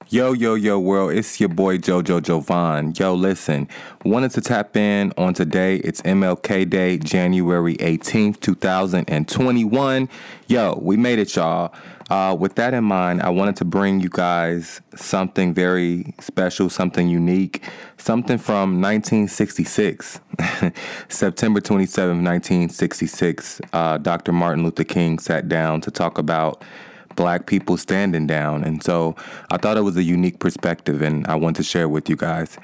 Yo, yo, yo, world, it's your boy JoJo Jovan. Yo, listen, wanted to tap in on today. It's MLK Day, January 18th, 2021. Yo, we made it, y'all. With that in mind, I wanted to bring you guys something very special, something unique, something from 1966. September 27th, 1966, Dr. Martin Luther King sat down to talk about Black people standing down. And so I thought it was a unique perspective, and I want to share it with you guys.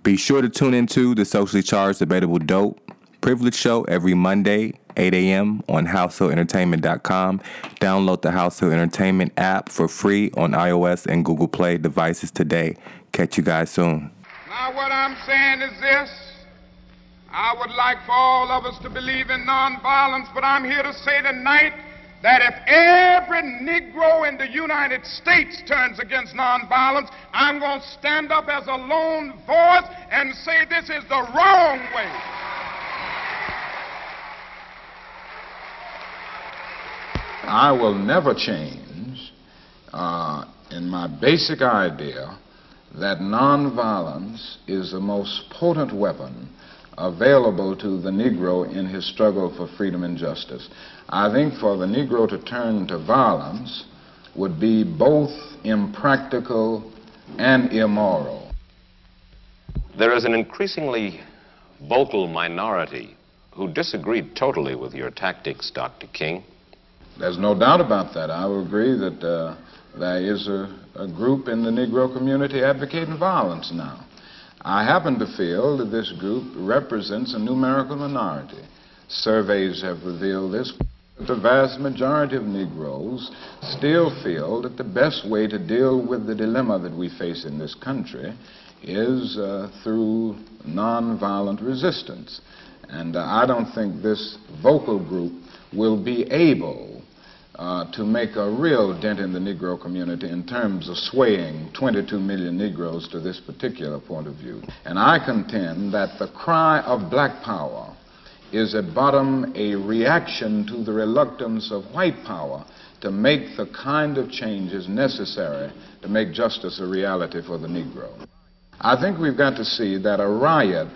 Be sure to tune into the Socially Charged Debatable Dope Privilege Show every Monday, 8 a.m. on HausHillEntertainment.com. Download the HausHill Entertainment app for free on iOS and Google Play devices today. Catch you guys soon. Now what I'm saying is this. I would like for all of us to believe in nonviolence, but I'm here to say tonight that if every Negro in the United States turns against nonviolence, I'm going to stand up as a lone voice and say this is the wrong way. I will never change in my basic idea that nonviolence is the most potent weapon available to the Negro in his struggle for freedom and justice. I think for the Negro to turn to violence would be both impractical and immoral. There is an increasingly vocal minority who disagreed totally with your tactics, Dr. King. There's no doubt about that. I will agree that there is a group in the Negro community advocating violence now. I happen to feel that this group represents a numerical minority. Surveys have revealed this. The vast majority of Negroes still feel that the best way to deal with the dilemma that we face in this country is through nonviolent resistance. And I don't think this vocal group will be able to make a real dent in the Negro community in terms of swaying 22 million Negroes to this particular point of view. And I contend that the cry of black power is at bottom a reaction to the reluctance of white power to make the kind of changes necessary to make justice a reality for the Negro. I think we've got to see that a riot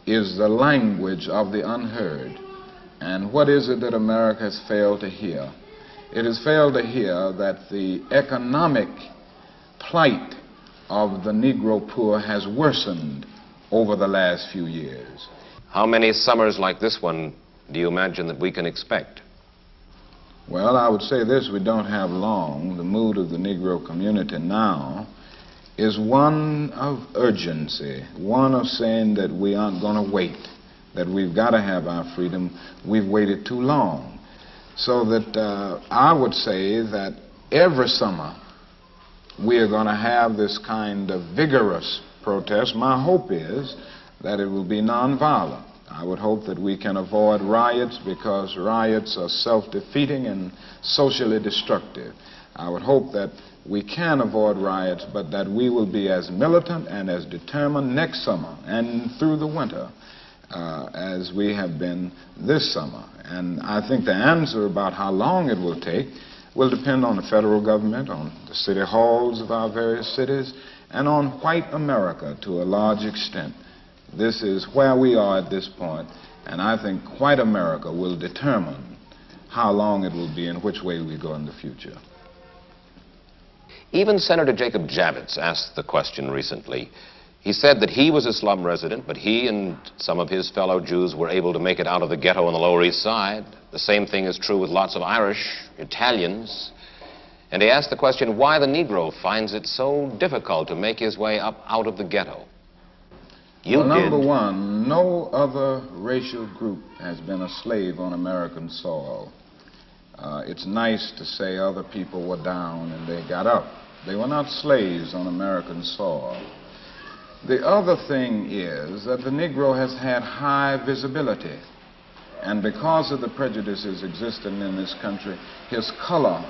is the language of the unheard. And what is it that America has failed to hear? It has failed to hear that the economic plight of the Negro poor has worsened over the last few years. How many summers like this one do you imagine that we can expect? Well, I would say this, we don't have long. The mood of the Negro community now is one of urgency, one of saying that we aren't going to wait, that we've got to have our freedom. We've waited too long. So that I would say that every summer we are going to have this kind of vigorous protest. My hope is that it will be nonviolent. I would hope that we can avoid riots because riots are self-defeating and socially destructive. I would hope that we can avoid riots, but that we will be as militant and as determined next summer and through the winter as we have been this summer. And I think the answer about how long it will take will depend on the federal government, on the city halls of our various cities, and on white America to a large extent. This is where we are at this point, and I think white America will determine how long it will be and which way we go in the future. Even Senator Jacob Javits asked the question recently. He said that he was a slum resident, but he and some of his fellow Jews were able to make it out of the ghetto on the Lower East Side. The same thing is true with lots of Irish, Italians. And he asked the question why the Negro finds it so difficult to make his way up out of the ghetto. Well, number one, no other racial group has been a slave on American soil. It's nice to say other people were down and they got up. They were not slaves on American soil. The other thing is that the Negro has had high visibility. And because of the prejudices existing in this country, his color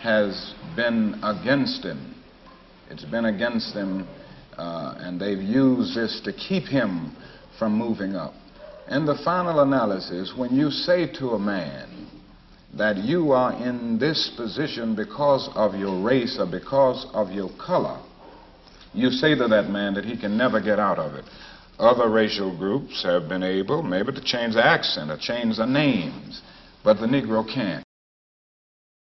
has been against him. It's been against him, and they've used this to keep him from moving up. In the final analysis, when you say to a man that you are in this position because of your race or because of your color, you say to that man that he can never get out of it. Other racial groups have been able maybe to change the accent or change the names, but the Negro can't.